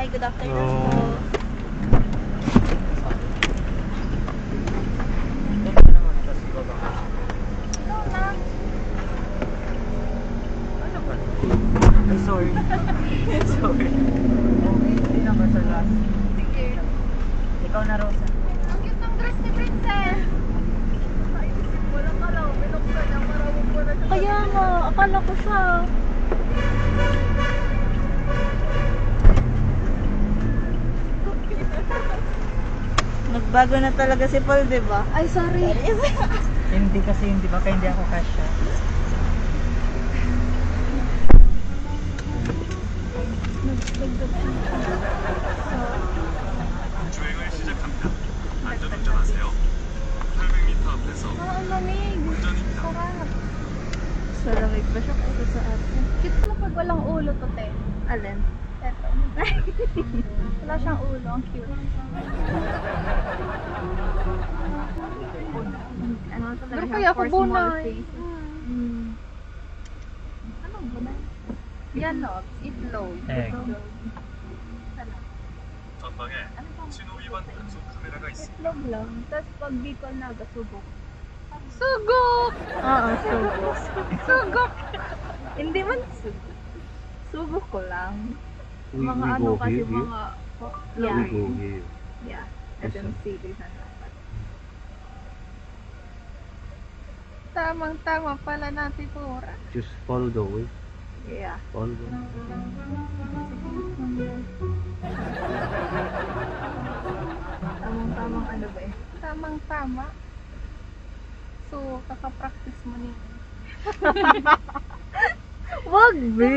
Hi, good afternoon po. I'm sorry. Sorry. Hindi na ba sa last? Sige. Ikaw na, Rosa. Ang cute ng dress ni Princess. Ay, walang kalaw. Binuksan niya. Maraming po na siya. Kaya nga, akala ko siya. Nagbago na talaga si Paul, di ba? Ay, sorry. Hindi kasi, hindi ba? Kaya hindi ako kasya. 주행을 시작합니다. 안전운전하세요. 800m 앞에서 Ah, ang lamig. 운전입니다. Sarap. Sa lamig pa siya kaysa sa atin. Cute mo pag walang ulo to, te. Alin? Eto. Wala siyang ulo. Ang cute. Ano talaga? Pero kaya ako for small bunay. faces. Anong bunay? Yan o, itlog. Egg. 전방에 신호 위반 단속 카메라가 있습니다. Itlog lang. Tapos pag Bicol na, gasubok. Sugok! Oo, sugok. Sugok! Hindi man sugok. Sugok ko lang. We Mga go ano kasi here, mga... We Yeah. go here. Yeah. Yes, SM sir. series na dapat. Tamang-tama pala natin pura. Just follow the way. Yeah. Follow the way. Tamang-tamang ano ba eh. Tamang-tama. So, kakapractice mo niya. Wag, be!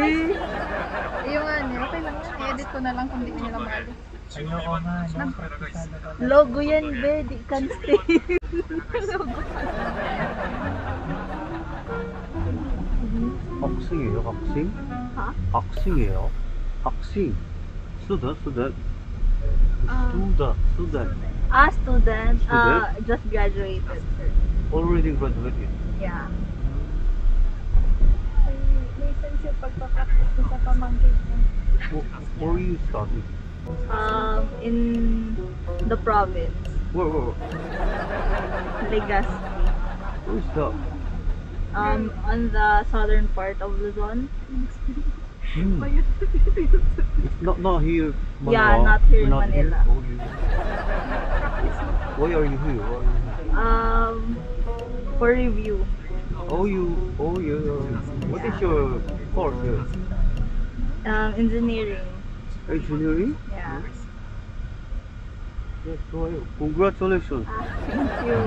Yung ano, okay lang yan. I-edit ko na lang kung di nila maalis. 신호 Ayoko 위반 nga. 단속 No, 카메라가 있습니다. Logo yan, be. Di can stay. 학생이에요, 학생? 하? 학생이에요. 학생. Student, student. Ah. Student. Student. Student? Just graduated, sir. Already graduated. Yeah. May sense yung pagpapractice ko sa pamangkin niya. Where you study? In the province. Where? Legazpi. Where is that? On the southern part of Luzon. Hmm. Not here, Manila. Yeah, not here in Not Manila. Oh, why are you here? Why are you here? For review. Oh, what is your course here? Engineering. Engineering? Yeah. Yes, 좋아요. Congratulations. Thank you.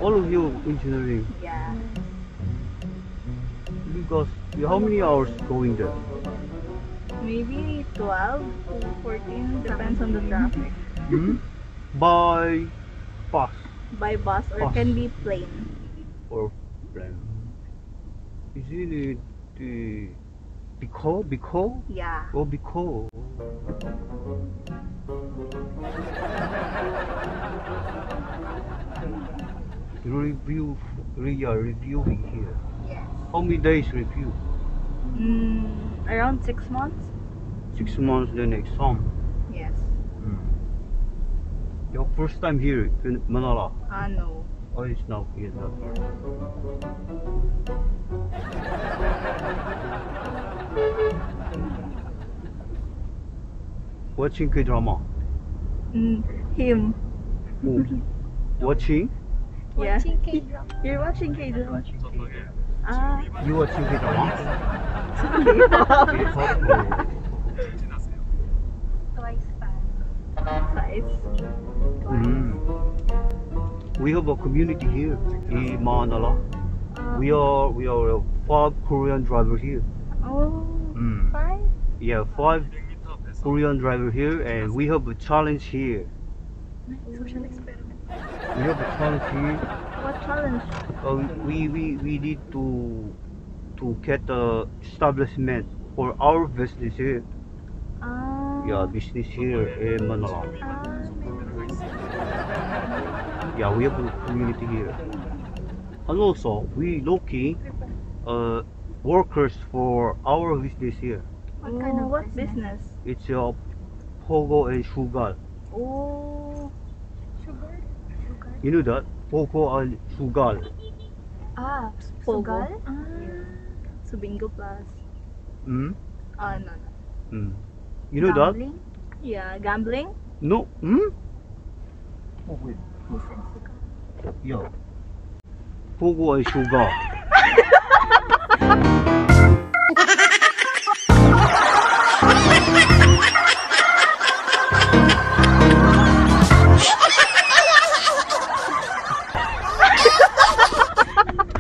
All of you engineering. Yeah. Because how many hours going there? Maybe 12 to 14. Depends on the traffic. Hmm? By bus By bus or Bus. can be plane. or plane? Is it the Bicol? Yeah. Oh, Bicol. Reviewing here. Yes. How many days review? Around 6 months? 6 months, then exam. Yes. Your first time here in Manila. No. Oh, it's not here. Watching K-drama. Him. Oh. Watching? Yeah. Watching K-drama. You're watching K-drama? 전방에 Ah. You watching K-drama? 직진하세요. Twice fan. Twice. We have a community here in Manila. We are 5 Korean driver here. Oh. Mm. 5? Yeah, 5 200m 앞에서 Korean driver here, and we have a challenge here. Social experiment. We have a challenge here. What challenge? We need to get the establishment for our business here. Yeah, business here in Manila. Yeah, we have a community here. And also, we looking workers for our business here. What kind of what business? It's a Pogo and Sugar. Oh, Sugar? You know that? Pogo and Sugar. Ah, Pogo. sugal? So bingo plus. Hmm? No. Hmm. You know that? Gambling? Yeah, gambling. No? Hmm? Oh wait. Listen, sugal. Yeah. Pogo and Sugar.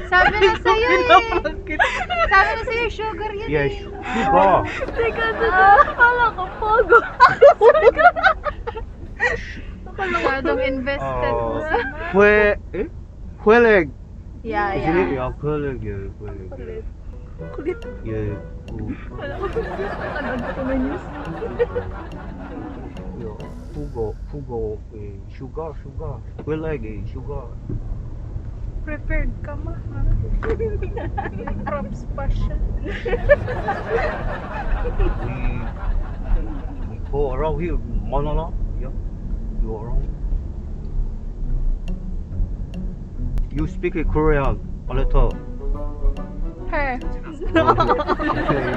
Sabi na sa'yo eh. Sabi na sa'yo, sugar yun Yeah, eh. Sugar. Teka, akala ko Pogo. Masyadong invested mo si Ma. Queleg. Yeah, Isn't it? yeah. Yeah, Queleg. Yeah, Queleg. Kulit. Kulit. Yeah. Oh, Wala ko nanood ko na news. yeah. Pogo, Sugar. Queleg, Sugar. Prepared ka ma, ha? Props pa siya. We go around here, Manala. Yeah, you around. You speak Korean a little. Her. Okay,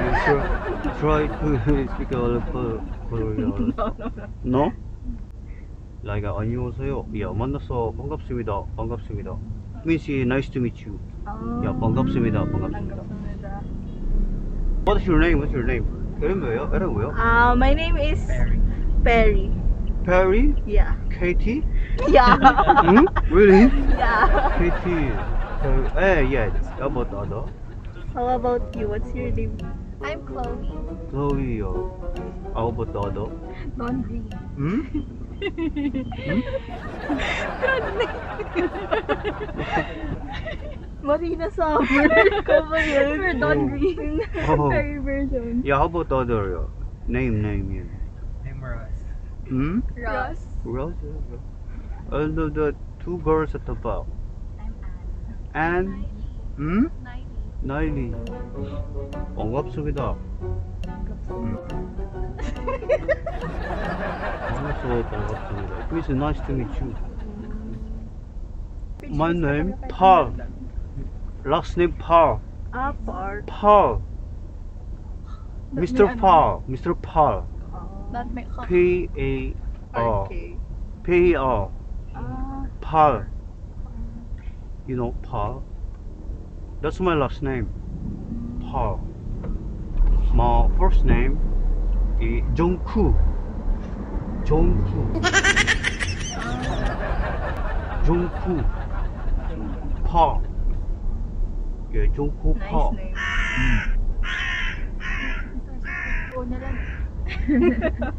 you try to speak a little Korean. No? Like 안녕하세요. Yeah, 만나서 반갑습니다. 반갑습니다. Means nice to meet you. Yeah, 반갑습니다. 반갑습니다. 반갑습니다. What's your name? What's your name? 이름 뭐예요? 이름 뭐예요? My name is Perry. Perry? Yeah. Katie? Yeah. Hmm? Really? Yeah. Katie. Yeah. How about the other? How about you? What's your name? I'm Chloe. Chloe. How about the other? Laundry. Hmm? Marina Summer. Ikaw ba yun? We're laundry. Oh. Perry version. Yeah, how about the other? Name, yeah. Name Ross. Hmm? Ross. Rose? The two girls at the back. I'm And? Hmm? Naili. Naili. 반갑습니다. 반갑습니다. It means nice to meet you. My name Paul. Last name Paul. Part. Paul. Mr. Paul. Mr. Paul. Not my cup. P-A-R. Okay. P-A-R. Paul. You know Paul? That's my last name. Paul. My first name is Jungkook. Jungkook. Jungkook. Paul. Yeah, Jungkook Nice Paul. name. Oo na lang.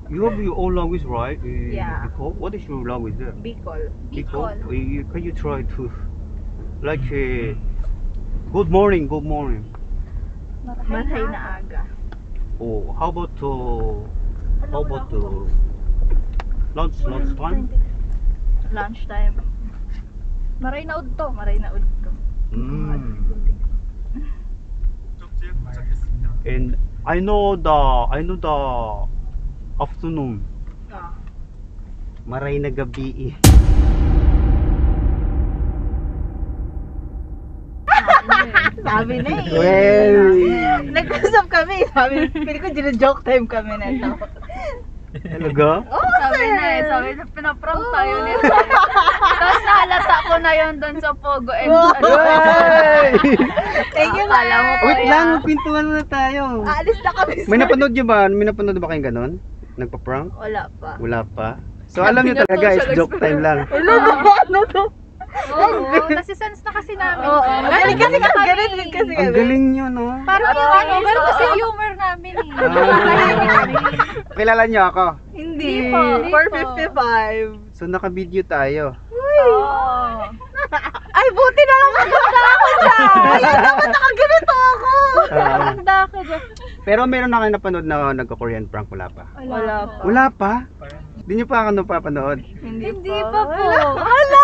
You have your own language, right? Yeah. Bicol? What is your language there? Bicol. Bicol. Can you try to like good morning, good morning. Marahay na aga. Oh, how about lunch time? Lunchtime. Maray na udto. Mm. 목적지에 도착했습니다. And I know the afternoon. Maray na gabi. Sabi na eh. Well. Nag-usap kami. Sabi, pili ko joke time kami na ito. Talaga? Sabi na eh. Sabi na pinaprank tayo nito. Tapos nahalata ko na yun doon sa Pogo and Hey! Thank you, Akala mo Ma'am. pa Wait lang, pintuan na tayo. Aalis na kami. May napanood nyo ba? May napanood ba kayong ganon? Nagpa-prank? Wala pa. Wala pa. So alam nyo talaga, it's joke time lang. Ano to? Oo, nasisense na kasi namin. Oo. Galing kasi ganun din kasi Ang kami. galing nyo, no? Parang yung ano, ganun kasi yung humor namin eh. Kilala nyo ako. Hindi Hindi po. po. 4:55. So naka-video tayo. Oo. Ay, buti na lang maganda ako dyan. Ayun naman, nakaganito ako. Handa ako dyan. Pero meron na kayo napanood na nagka-Korean prank, wala pa? Wala pa. Wala pa? Hindi nyo pa ako napapanood? Hindi pa po. Wala.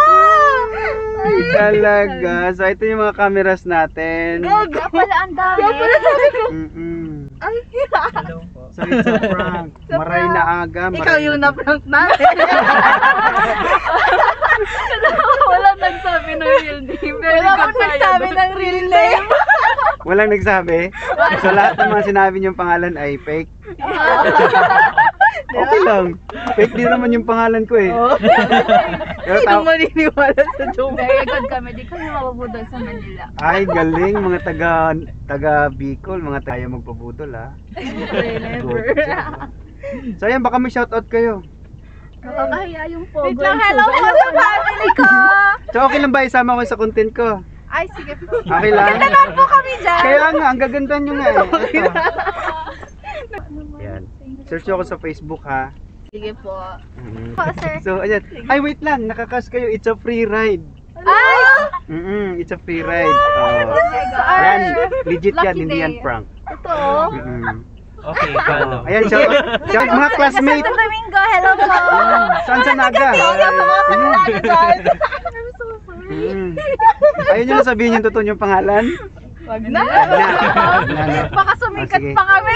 Ay, talaga. So ito yung mga cameras natin. Gago. Kaya pala ang dami. Mm-mm. Ay, Hello po. So it's a prank. Maray na aga. Ikaw yung na-prank natin. Walang nagsabi ng real name. Very Wala good akong tayo nagsabi doon. ng real name. Walang nagsabi. So lahat ng mga sinabi niyong pangalan ay fake. Okay lang. Fake din naman yung pangalan ko eh. Pero Sino maniniwala sa joke? Very good kami. Di kami mabubudol sa Manila. ay galing mga taga Bicol, mga tayo magpabudol ha. Good job. So ayan, baka may shoutout kayo. Nakakahiya yung pogo. Wait lang, hello po sa family ko. So okay lang ba isama ko sa content ko? Ay, sige po. Okay lang? Ganda lang po kami dyan. Kaya nga, ang gaganda nyo nga eh. Ito. Ayan. Search nyo ako sa Facebook ha. Sige po. Mhm. Po, sir. So ayan. Ay wait lang, nakakas kayo. It's a free ride. Ay! It's a free ride. Ayan, legit yan, Lucky hindi yan day. prank. Totoo. Okay, paano? Ayan, shout mga classmate. Sa Domingo, hello po. Saan sa Naga? Mm. Ayun yung sabihin yung totoo yung pangalan. Wag na. Na. Baka sumikat sige. pa kami.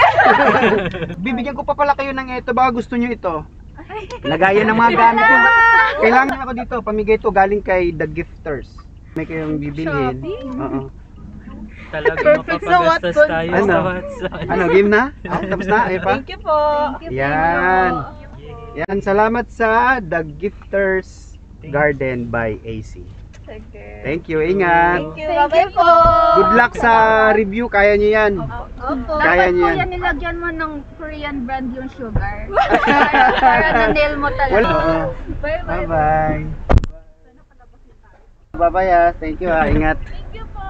Bibigyan ko pa pala kayo ng ito. Baka gusto nyo ito. Lagayan ng mga gamit ko. Kailangan ako dito. Pamigay to galing kay The Gifters. May kayong bibilhin. Oo. Talaga Perfect sa mapapagastos Watson. tayo Ano? sa Watson. Ano, game na? Tapos na? Ayun pa? Thank you po. Yan. Yan, salamat sa The Gifters Garden by AC. Sige. Thank you, ingat. Thank you. Bye-bye po. Good luck sa review, kaya nyo yan. Opo. Kaya Dapat niyo po yan. yan nilagyan mo ng Korean brand yung sugar. Para na-nail mo talaga. Wala. Bye-bye. Bye-bye. Bye-bye ah. Thank you ah. Ingat. Thank you po.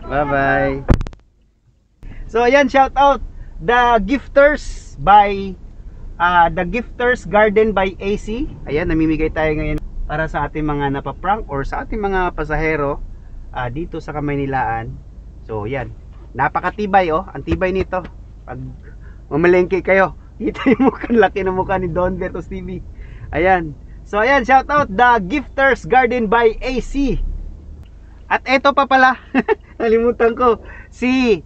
Bye-bye. So ayan, shout out The Gifters by The Gifters Garden by AC. Ayan, namimigay tayo ngayon para sa ating mga napaprank or sa ating mga pasahero dito sa Kamaynilaan. So yan, napakatibay oh. Ang tibay nito. Pag mamalengke kayo, kita yung mukha, laki ng mukha ni Don Betos TV. Ayan. So ayan, shout out The Gifters Garden by AC. At eto pa pala, nalimutan ko, si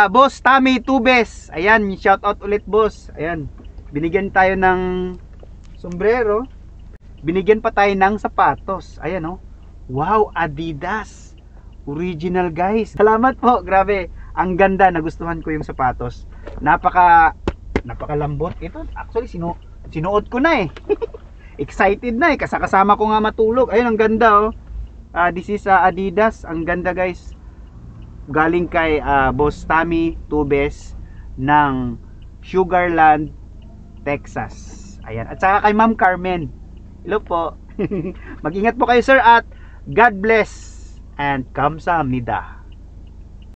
Boss Tommy Tubes. Ayan, shout out ulit boss. Ayan, binigyan tayo ng sombrero. Binigyan pa tayo ng sapatos. Ayan oh. Wow, Adidas. Original guys. Salamat po, grabe. Ang ganda, nagustuhan ko yung sapatos. Napakalambot. Ito actually sinuot ko na eh. Excited na eh, kasama ko nga matulog. Ayun, ang ganda oh. This is Adidas. Ang ganda guys. Galing kay Boss Tommy Tubes ng Sugarland, Texas. Ayan. At saka kay Ma'am Carmen. Hello po. Mag-ingat po kayo sir at God bless and kamsahamnida.